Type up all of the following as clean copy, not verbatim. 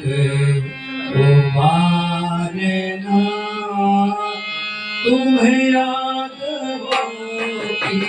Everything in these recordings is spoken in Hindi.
तुम्हारे ना तुम्हें याद होती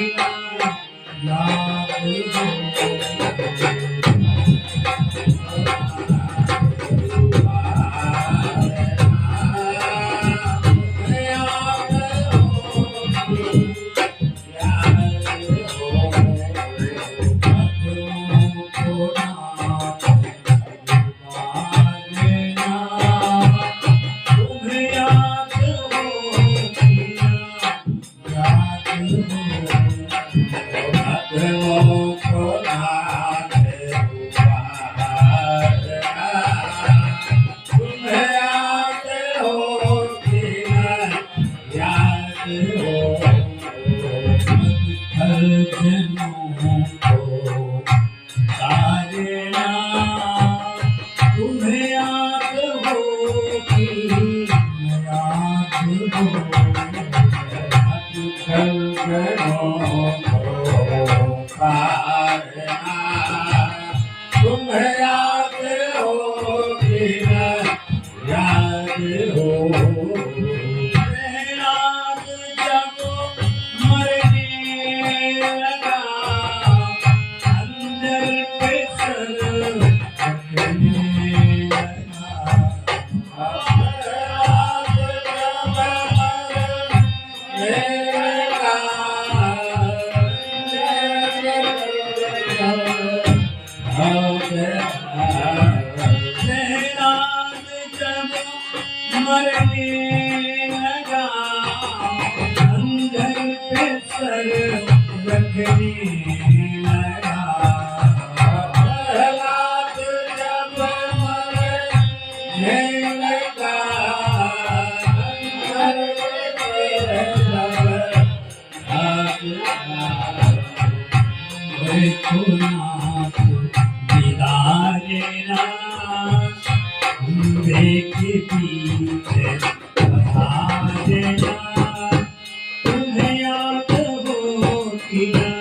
ना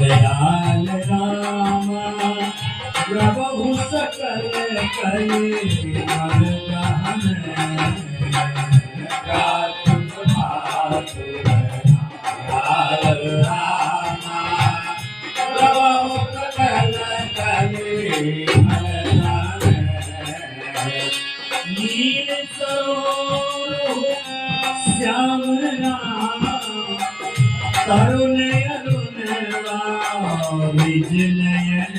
दयाल रामा प्रभु सकल कले मन दयाल रामा प्रभु सकल कले मन नील सरोवर श्याम राम तरुण विजनयन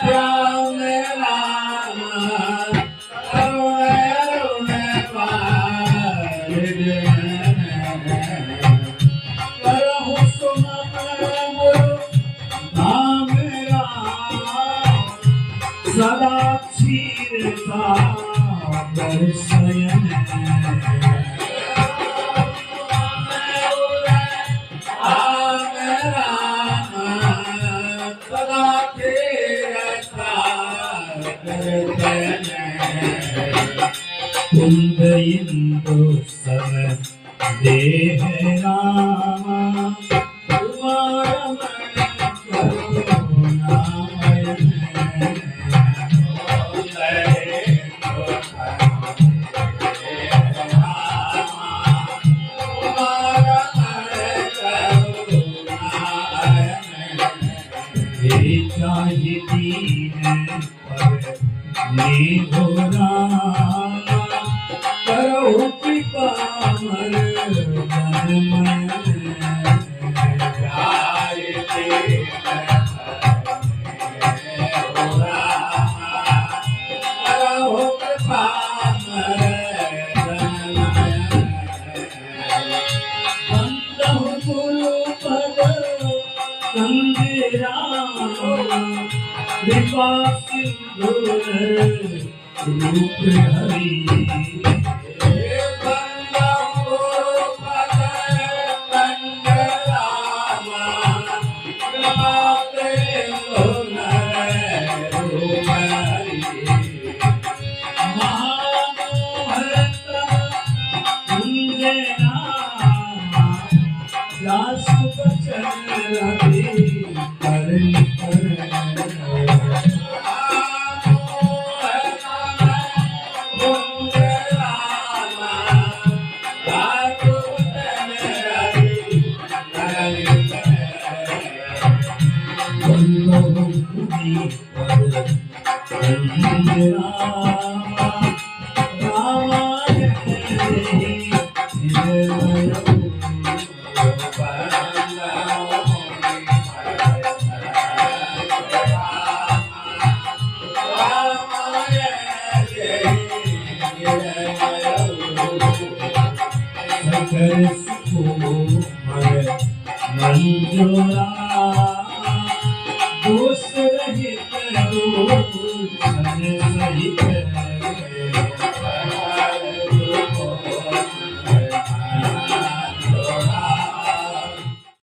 राम राम अरुण करहु सुमन धाम राम सदा क्षीर सागर शयन राम कुंद इंदु सम देह रामा कुमार चाहि दीन पर निभो रामा करो कृपा मन मन जाय दीन पर निभो रामा करो कृपा बंदहु गुरु पद संगिरा कृपा सिंधु रूप हरि बंदहु पद संगिरा कृपा सिंधु रूप हरि महामोहन सुंदरा दास बचन रवि करण मंजूरा दोष रहित